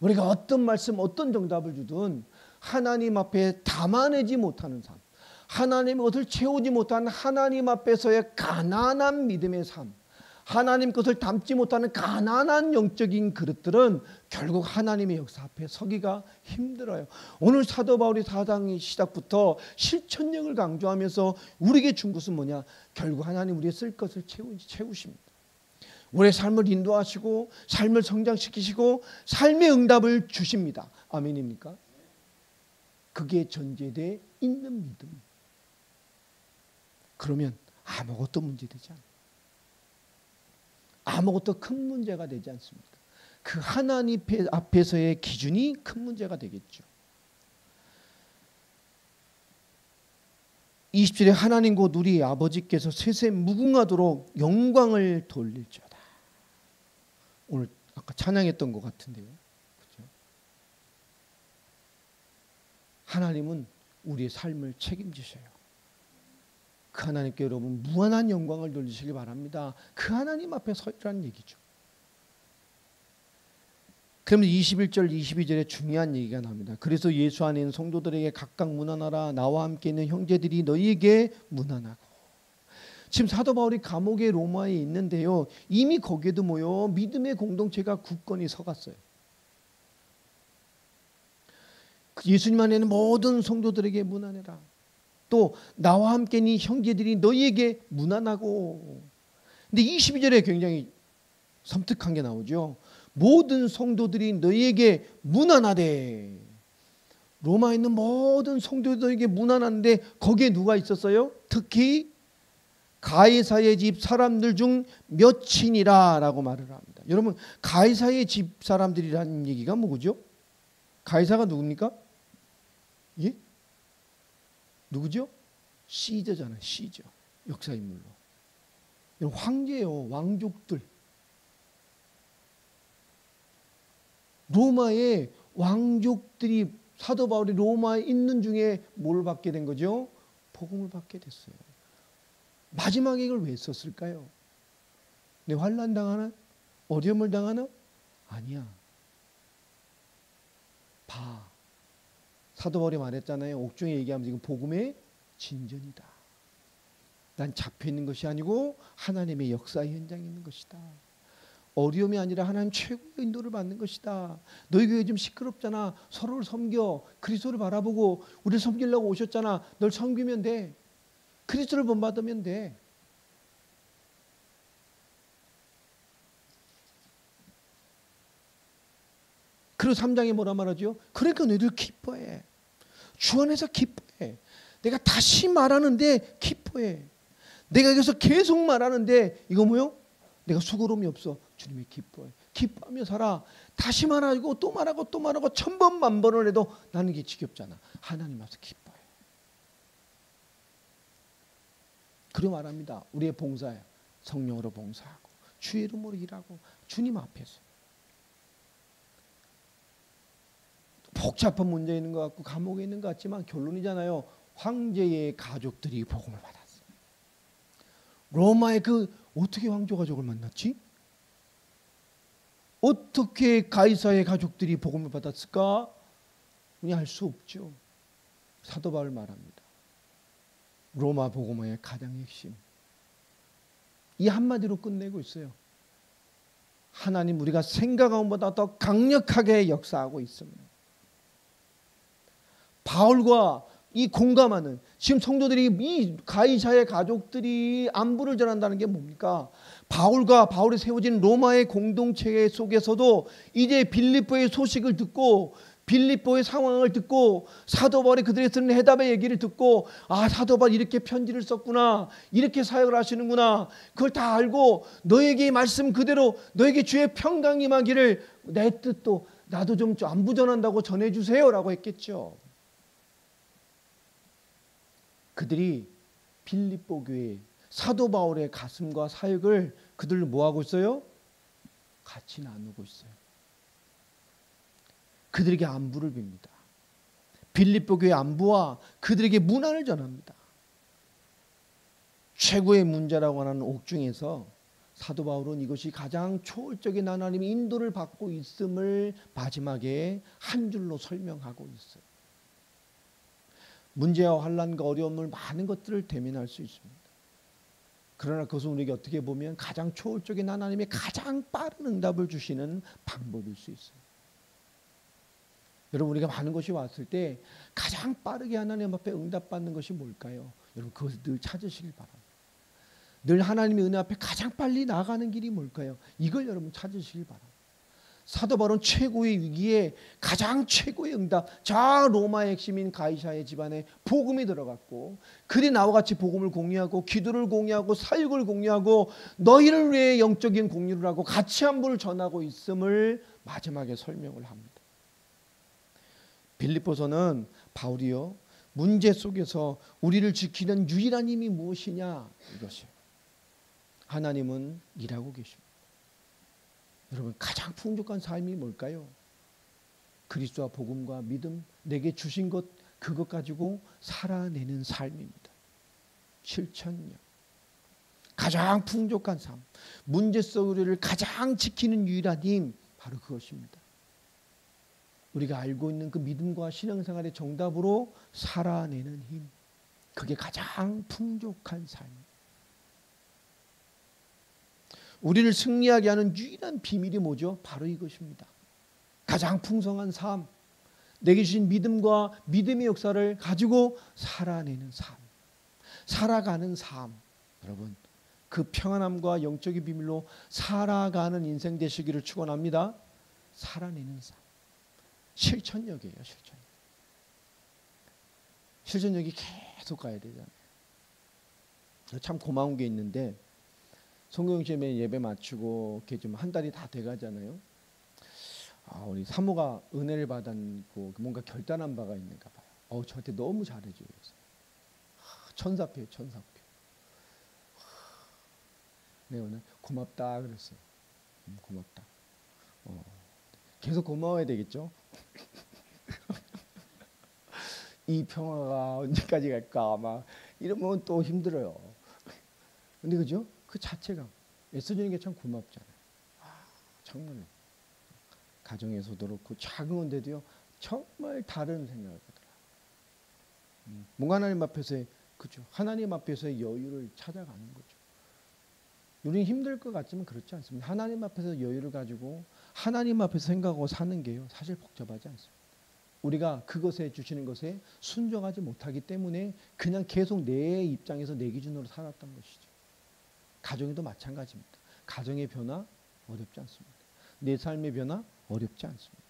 Speaker 1: 우리가 어떤 말씀 어떤 정답을 주든 하나님 앞에 담아내지 못하는 삶, 하나님의 것을 채우지 못한 하나님 앞에서의 가난한 믿음의 삶, 하나님 것을 담지 못하는 가난한 영적인 그릇들은 결국 하나님의 역사 앞에 서기가 힘들어요. 오늘 사도 바울이 사장의 시작부터 실천력을 강조하면서 우리에게 준 것은 뭐냐? 결국 하나님 우리의 쓸 것을 채우십니다. 우리의 삶을 인도하시고 삶을 성장시키시고 삶의 응답을 주십니다. 아멘입니까? 그게 전제되어 있는 믿음. 그러면 아무것도 문제되지 않아요. 아무것도 큰 문제가 되지 않습니다. 그 하나님 앞에서의 기준이 큰 문제가 되겠죠. 20절에 하나님 곧 우리 아버지께서 세세 무궁하도록 영광을 돌릴지어다. 오늘 아까 찬양했던 것 같은데요. 그렇죠? 하나님은 우리의 삶을 책임지셔요. 그 하나님께 여러분 무한한 영광을 돌리시기 바랍니다. 그 하나님 앞에 서라는 얘기죠. 그러면 21절 22절에 중요한 얘기가 나옵니다. 그래서 예수 안에 있는 성도들에게 각각 문안하라. 나와 함께 있는 형제들이 너희에게 문안하고. 지금 사도 바울이 감옥에 로마에 있는데요. 이미 거기에도 뭐요? 믿음의 공동체가 굳건히 서갔어요. 예수님 안에 있는 모든 성도들에게 문안해라. 또 나와 함께 있는 형제들이 너희에게 문안하고. 근데 22절에 굉장히 섬뜩한 게 나오죠. 모든 성도들이 너희에게 문안하되. 로마에 있는 모든 성도들에게 문안하는데 거기에 누가 있었어요? 특히 가이사의 집 사람들 중 몇이니라 라고 말을 합니다. 여러분 가이사의 집 사람들이라는 얘기가 뭐죠? 가이사가 누굽니까? 예? 누구죠? 시저잖아요. 시저. 역사 인물로. 황제요. 왕족들. 로마의 왕족들이 사도 바울이 로마에 있는 중에 뭘 받게 된 거죠? 복음을 받게 됐어요. 마지막에 이걸 왜 썼을까요? 내 환난 당하나? 어려움을 당하나? 아니야. 봐. 사도 바울이 말했잖아요. 옥중에 얘기하면 지금 복음의 진전이다. 난 잡혀 있는 것이 아니고 하나님의 역사의 현장에 있는 것이다. 어려움이 아니라 하나님 최고의 인도를 받는 것이다. 너희 교회 좀 시끄럽잖아. 서로를 섬겨. 그리스도를 바라보고 우리를 섬기려고 오셨잖아. 널 섬기면 돼. 그리스도를 본받으면 돼. 그리고 3장에 뭐라 말하죠? 그러니까 너희들 기뻐해. 주 안에서 기뻐해. 내가 다시 말하는데 기뻐해. 내가 여기서 계속 말하는데 이거 뭐요? 내가 수고로움이 없어. 주님이 기뻐해. 기뻐하며 살아. 다시 말하고 또 말하고 또 말하고 1000번 만번을 해도 나는 이게 지겹잖아. 하나님 앞에서 기뻐해. 그리고 말합니다. 우리의 봉사야. 성령으로 봉사하고 주의 이름으로 일하고 주님 앞에서. 복잡한 문제 있는 것 같고 감옥에 있는 것 같지만 결론이잖아요. 황제의 가족들이 복음을 받았어요. 로마의 어떻게 황제 가족을 만났지? 어떻게 가이사의 가족들이 복음을 받았을까? 우리 알 수 없죠. 사도 바울 말합니다. 로마 복음의 가장 핵심. 이 한마디로 끝내고 있어요. 하나님 우리가 생각한 것보다 더 강력하게 역사하고 있습니다. 바울과 이 공감하는 지금 성도들이 이 가이사의 가족들이 안부를 전한다는 게 뭡니까? 바울과 바울이 세워진 로마의 공동체 속에서도 이제 빌립보의 소식을 듣고 빌립보의 상황을 듣고 사도 바울이 그들이 쓰는 해답의 얘기를 듣고 아 사도 바울이 이렇게 편지를 썼구나 이렇게 사역을 하시는구나 그걸 다 알고 너에게 말씀 그대로 너에게 주의 평강이 임하기를 내 뜻도 나도 좀 안부 전한다고 전해주세요 라고 했겠죠. 그들이 빌립보 교회 사도 바울의 가슴과 사역을 그들 뭐하고 있어요? 같이 나누고 있어요. 그들에게 안부를 빕니다. 빌립보 교회 안부와 그들에게 문안을 전합니다. 최고의 문제라고 하는 옥중에서 사도 바울은 이것이 가장 초월적인 하나님의 인도를 받고 있음을 마지막에 한 줄로 설명하고 있어요. 문제와 환난과 어려움을 많은 것들을 대면할 수 있습니다. 그러나 그것은 우리에게 어떻게 보면 가장 초월적인 하나님의 가장 빠른 응답을 주시는 방법일 수 있어요. 여러분 우리가 많은 것이 왔을 때 가장 빠르게 하나님 앞에 응답받는 것이 뭘까요? 여러분 그것을 늘 찾으시길 바랍니다. 늘 하나님의 은혜 앞에 가장 빨리 나아가는 길이 뭘까요? 이걸 여러분 찾으시길 바랍니다. 사도 바울은 최고의 위기에 가장 최고의 응답 자 로마의 핵심인 가이사의 집안에 복음이 들어갔고 그들이 나와 같이 복음을 공유하고 기도를 공유하고 사역을 공유하고 너희를 위해 영적인 공유를 하고 같이 안부를 전하고 있음을 마지막에 설명을 합니다. 빌립보서는 바울이요 문제 속에서 우리를 지키는 유일한 힘이 무엇이냐 이것이에요. 하나님은 일하고 계십니다. 여러분 가장 풍족한 삶이 뭘까요? 그리스도와 복음과 믿음 내게 주신 것 그것 가지고 살아내는 삶입니다. 실천력 가장 풍족한 삶 문제 속 우리를 가장 지키는 유일한 힘 바로 그것입니다. 우리가 알고 있는 그 믿음과 신앙생활의 정답으로 살아내는 힘 그게 가장 풍족한 삶입니다. 우리를 승리하게 하는 유일한 비밀이 뭐죠? 바로 이것입니다. 가장 풍성한 삶, 내게 주신 믿음과 믿음의 역사를 가지고 살아내는 삶, 살아가는 삶. 여러분, 그 평안함과 영적인 비밀로 살아가는 인생 되시기를 축원합니다. 살아내는 삶. 실천력이에요, 실천력. 실천력이 계속 가야 되잖아요. 참 고마운 게 있는데 성경시험에 예배 마치고 이렇게 좀 한 달이 다 돼가잖아요. 우리 사모가 은혜를 받았고 뭔가 결단한 바가 있는가 봐요. 저한테 너무 잘해줘요. 천사표예요, 천사표. 네, 오늘 고맙다 그랬어요. 고맙다. 계속 고마워야 되겠죠. 이 평화가 언제까지 갈까 막 이러면 또 힘들어요. 근데 그죠? 그 자체가 애써주는 게 참 고맙잖아요. 정말로. 가정에서도 그렇고 작은 건데도요 정말 다른 생각을 하더라. 뭔가 하나님 앞에서의 그죠. 하나님 앞에서의 여유를 찾아가는 거죠. 우리는 힘들 것 같지만 그렇지 않습니다. 하나님 앞에서 여유를 가지고 하나님 앞에서 생각하고 사는 게요 사실 복잡하지 않습니다. 우리가 그것에 주시는 것에 순종하지 못하기 때문에 그냥 계속 내 입장에서 내 기준으로 살았던 것이죠. 가정에도 마찬가지입니다. 가정의 변화 어렵지 않습니다. 내 삶의 변화 어렵지 않습니다.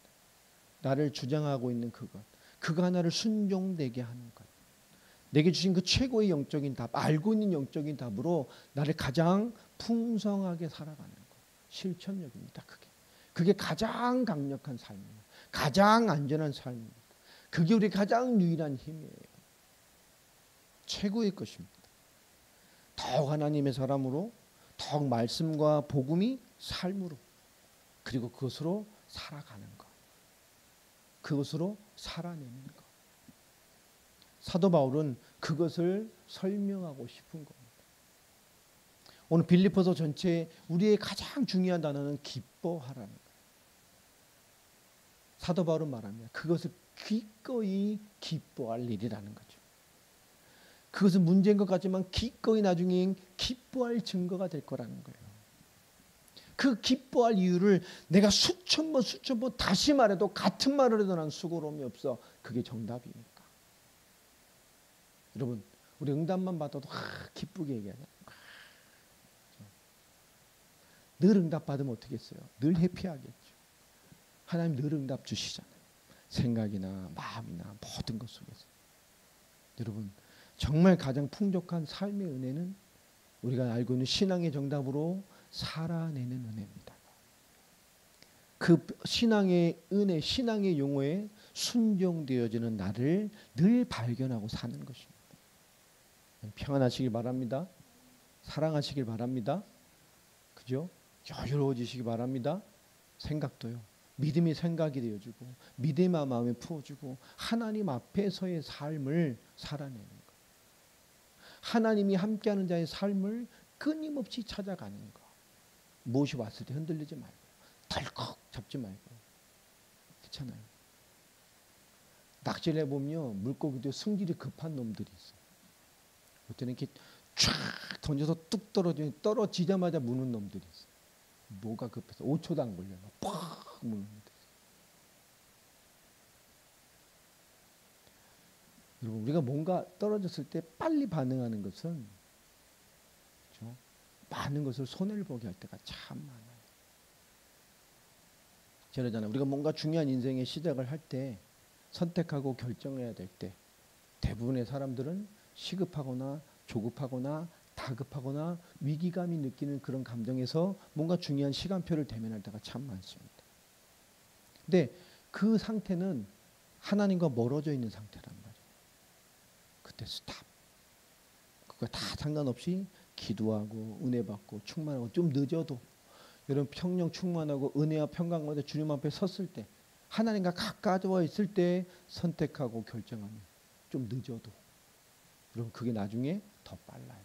Speaker 1: 나를 주장하고 있는 그거 하나를 순종되게 하는 것. 내게 주신 그 최고의 영적인 답, 알고 있는 영적인 답으로 나를 가장 풍성하게 살아가는 것. 실천력입니다. 그게 가장 강력한 삶이에요. 가장 안전한 삶입니다. 그게 우리 가장 유일한 힘이에요. 최고의 것입니다. 더욱 하나님의 사람으로, 더욱 말씀과 복음이 삶으로, 그리고 그것으로 살아가는 것. 그것으로 살아내는 것. 사도 바울은 그것을 설명하고 싶은 겁니다. 오늘 빌립보서 전체에 우리의 가장 중요한 단어는 기뻐하라는 거예요. 사도 바울은 말합니다. 그것을 기꺼이 기뻐할 일이라는 거죠. 그것은 문제인 것 같지만 기꺼이 나중에 기뻐할 증거가 될 거라는 거예요. 그 기뻐할 이유를 내가 수천 번 다시 말해도 같은 말을 해도 난 수고로움이 없어. 그게 정답이니까. 여러분 우리 응답만 받아도 기쁘게 얘기하잖아요. 늘 응답 받으면 어떻게 했어요? 늘 해피하겠죠. 하나님 늘 응답 주시잖아요. 생각이나 마음이나 모든 것 속에서. 여러분 정말 가장 풍족한 삶의 은혜는 우리가 알고 있는 신앙의 정답으로 살아내는 은혜입니다. 그 신앙의 은혜, 신앙의 용어에 순종되어지는 나를 늘 발견하고 사는 것입니다. 평안하시길 바랍니다. 사랑하시길 바랍니다. 그죠? 여유로워지시기 바랍니다. 생각도요. 믿음이 생각이 되어주고 믿음의 마음에 부어주고 하나님 앞에서의 삶을 살아내는 것. 하나님이 함께하는 자의 삶을 끊임없이 찾아가는 것. 무엇이 왔을 때 흔들리지 말고 덜컥 잡지 말고. 그렇잖아요. 낚시를 해보면 물고기도 승질이 급한 놈들이 있어요. 어때는 이렇게 쫙 던져서 뚝 떨어지자마자 무는 놈들이 있어요. 뭐가 급해서 5초도 안 걸려요. 팍 무는 놈들. 여러분 우리가 뭔가 떨어졌을 때 빨리 반응하는 것은 그렇죠? 많은 것을 손해를 보게 할 때가 참 많아요. 저러잖아요. 우리가 뭔가 중요한 인생의 시작을 할 때 선택하고 결정해야 될 때 대부분의 사람들은 시급하거나 조급하거나 다급하거나 위기감이 느끼는 그런 감정에서 뭔가 중요한 시간표를 대면할 때가 참 많습니다. 근데 그 상태는 하나님과 멀어져 있는 상태란 말이에요. 그때 스탑. 그거 다 상관없이 기도하고 은혜 받고 충만하고 좀 늦어도 여러분 평령 충만하고 은혜와 평강 가운데 주님 앞에 섰을 때 하나님과 가까워 있을 때 선택하고 결정하면 좀 늦어도 여러분 그게 나중에 더 빨라요.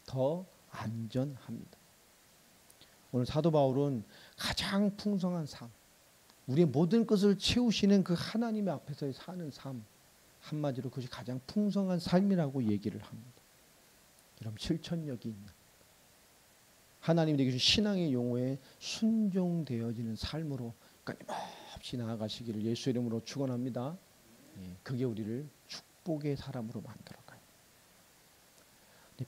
Speaker 1: 더 안전합니다. 오늘 사도 바울은 가장 풍성한 삶, 우리의 모든 것을 채우시는 그 하나님의 앞에서 사는 삶, 한마디로 그것이 가장 풍성한 삶이라고 얘기를 합니다. 여러분 실천력이 있는 하나님이 내게 주신 신앙의 용어에 순종되어지는 삶으로 끊임없이 나아가시기를 예수 이름으로 축원합니다. 그게 우리를 축복의 사람으로 만들어가요.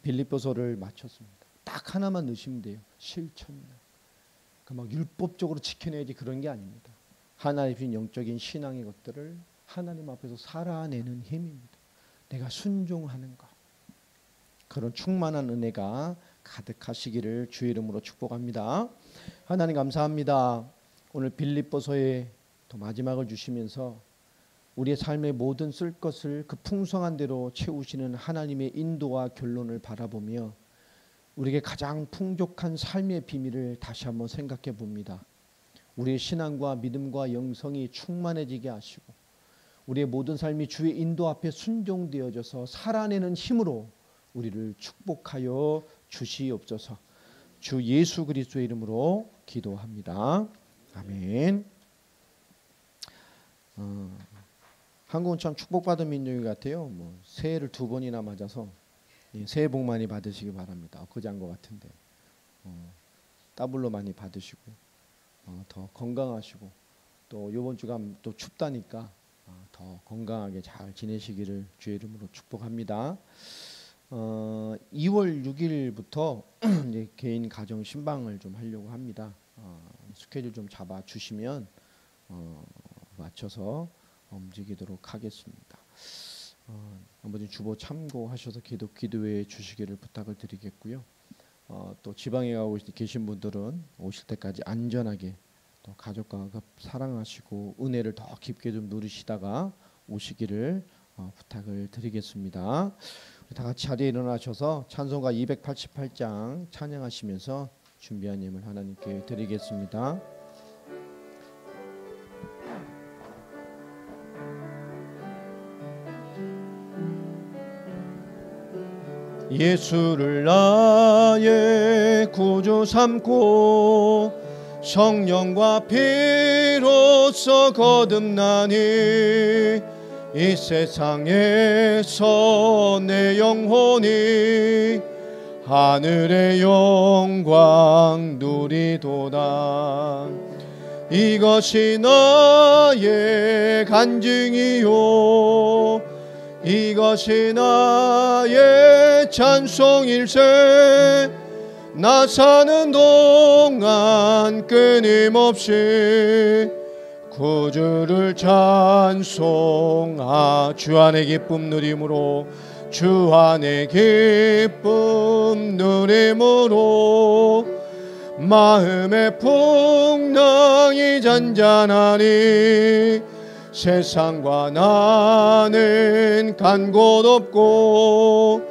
Speaker 1: 빌립보서를 마쳤습니다. 딱 하나만 넣으시면 돼요. 실천력. 막 율법적으로 지켜내야지 그런 게 아닙니다. 하나님의 주신 영적인 신앙의 것들을 하나님 앞에서 살아내는 힘입니다. 내가 순종하는 것. 그런 충만한 은혜가 가득하시기를 주의 이름으로 축복합니다. 하나님 감사합니다. 오늘 빌립보서의 또 마지막을 주시면서 우리의 삶의 모든 쓸 것을 그 풍성한 대로 채우시는 하나님의 인도와 결론을 바라보며 우리에게 가장 풍족한 삶의 비밀을 다시 한번 생각해 봅니다. 우리의 신앙과 믿음과 영성이 충만해지게 하시고 우리의 모든 삶이 주의 인도 앞에 순종되어져서 살아내는 힘으로 우리를 축복하여 주시옵소서. 주 예수 그리스도의 이름으로 기도합니다. 아멘. 한국은 참 축복받은 민족인 것 같아요. 뭐 새해를 2번이나 맞아서 새해 복 많이 받으시기 바랍니다. 엊그제한 것 같은데 더블로 많이 받으시고 더 건강하시고 또 이번 주가 또 춥다니까 더 건강하게 잘 지내시기를 주의 이름으로 축복합니다. 2월 6일부터 이제 개인 가정 신방을 좀 하려고 합니다. 스케줄 좀 잡아 주시면 맞춰서 움직이도록 하겠습니다. 한번 주보 참고하셔서 기도해 주시기를 부탁을 드리겠고요. 또 지방에 가고 계신 분들은 오실 때까지 안전하게 또 가족과 사랑하시고 은혜를 더 깊게 좀 누리시다가 오시기를 부탁을 드리겠습니다. 다 같이 자리에 일어나셔서 찬송가 288장 찬양하시면서 준비한 예물 하나님께 드리겠습니다. 예수를 나의 구주 삼고 성령과 피로써 거듭나니 이 세상에서 내 영혼이 하늘의 영광 누리도다. 이것이 나의 간증이요 이것이 나의 찬송일세. 나 사는 동안 끊임없이 구주를 찬송하. 주 안의 기쁨 누림으로 주 안의 기쁨 누림으로 마음의 풍랑이 잔잔하니 세상과 나는 간 곳 없고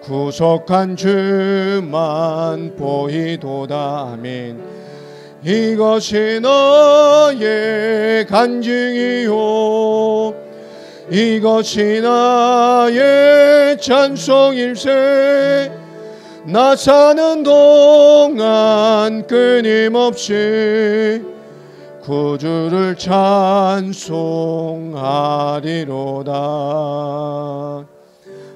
Speaker 1: 구속한 주만 보이도다. 아멘. 이것이 나의 간증이요 이것이 나의 찬송일세. 나 사는 동안 끊임없이 구주를 찬송하리로다.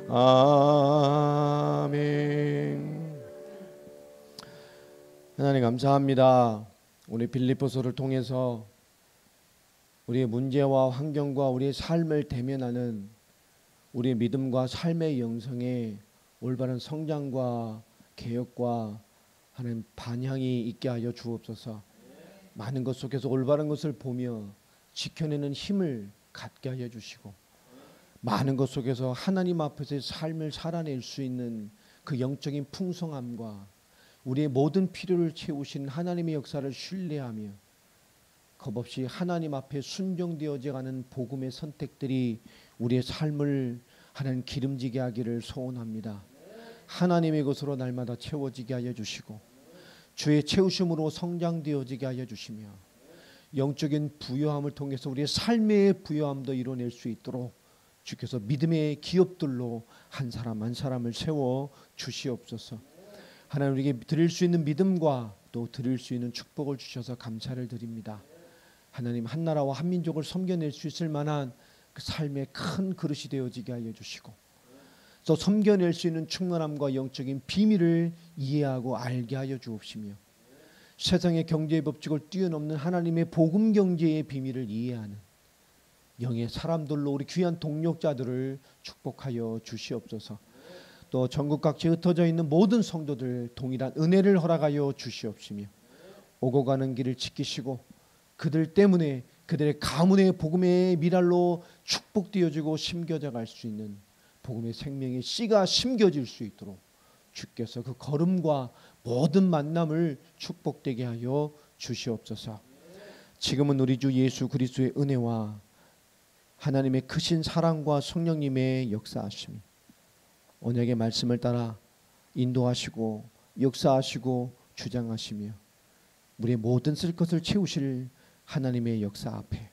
Speaker 1: 아멘. 하나님 감사합니다. 우리 빌립보서를 통해서 우리의 문제와 환경과 우리의 삶을 대면하는 우리의 믿음과 삶의 영성에 올바른 성장과 개혁과 하는 반향이 있게 하여 주옵소서. 많은 것 속에서 올바른 것을 보며 지켜내는 힘을 갖게 하여 주시고 많은 것 속에서 하나님 앞에서의 삶을 살아낼 수 있는 그 영적인 풍성함과 우리의 모든 필요를 채우신 하나님의 역사를 신뢰하며 겁없이 하나님 앞에 순종되어져 가는 복음의 선택들이 우리의 삶을 하나님 기름지게 하기를 소원합니다. 하나님의 것으로 날마다 채워지게 하여 주시고 주의 채우심으로 성장되어지게 하여 주시며 영적인 부요함을 통해서 우리의 삶의 부요함도 이뤄낼 수 있도록 주께서 믿음의 기업들로 한 사람 한 사람을 세워 주시옵소서. 하나님 우리에게 드릴 수 있는 믿음과 또 드릴 수 있는 축복을 주셔서 감사를 드립니다. 하나님 한 나라와 한 민족을 섬겨낼 수 있을 만한 그 삶의 큰 그릇이 되어지게 하여 주시고 또 섬겨낼 수 있는 충만함과 영적인 비밀을 이해하고 알게 하여 주옵시며 세상의 경제의 법칙을 뛰어넘는 하나님의 복음 경제의 비밀을 이해하는 영의 사람들로 우리 귀한 동력자들을 축복하여 주시옵소서. 또 전국 각지에 흩어져 있는 모든 성도들 동일한 은혜를 허락하여 주시옵시며 오고 가는 길을 지키시고 그들 때문에 그들의 가문의 복음의 미랄로 축복되어지고 심겨져 갈 수 있는 복음의 생명의 씨가 심겨질 수 있도록 주께서 그 걸음과 모든 만남을 축복되게 하여 주시옵소서. 지금은 우리 주 예수 그리스도의 은혜와 하나님의 크신 사랑과 성령님의 역사하심이 언약의 말씀을 따라 인도하시고 역사하시고 주장하시며 우리의 모든 쓸 것을 채우실 하나님의 역사 앞에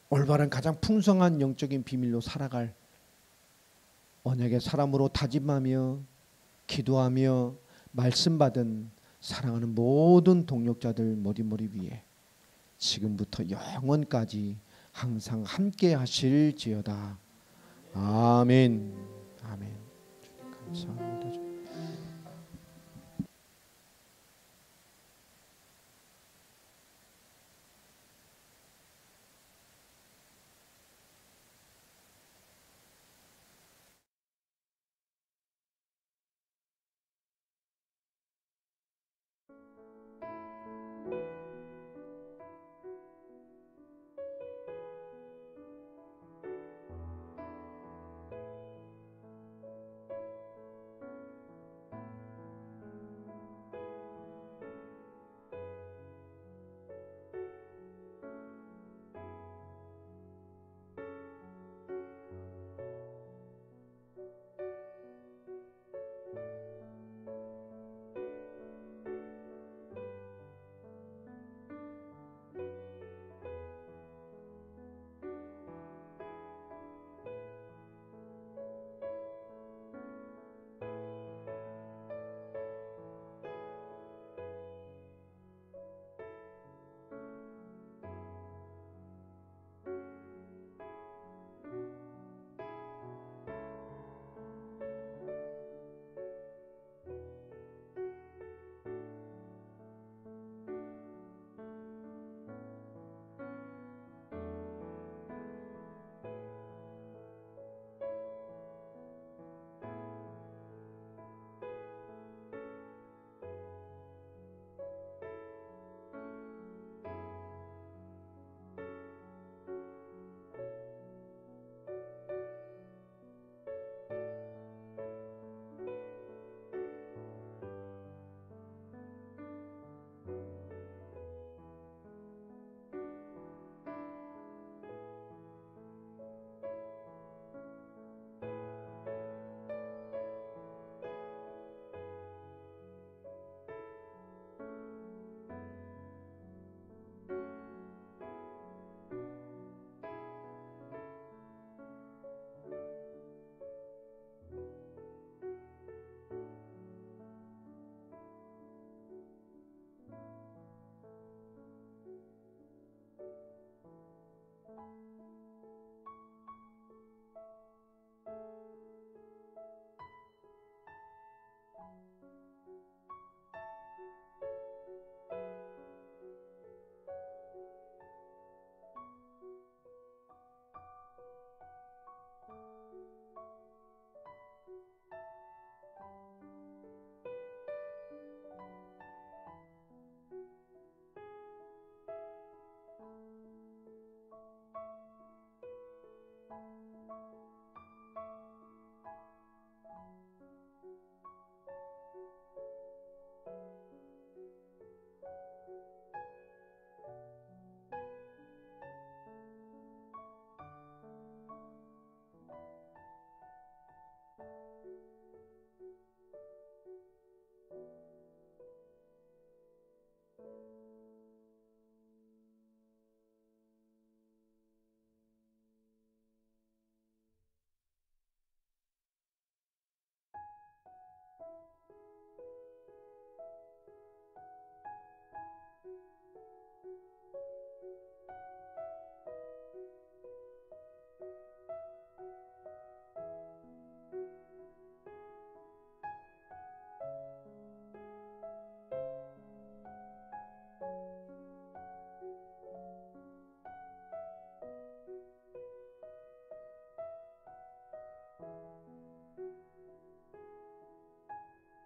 Speaker 1: 올바른 가장 풍성한 영적인 비밀로 살아갈 언약의 사람으로 다짐하며 기도하며 말씀받은 사랑하는 모든 동역자들 머리머리 위에 지금부터 영원까지 항상 함께 하실지어다. 아멘. 아멘. 주님 감사합니다.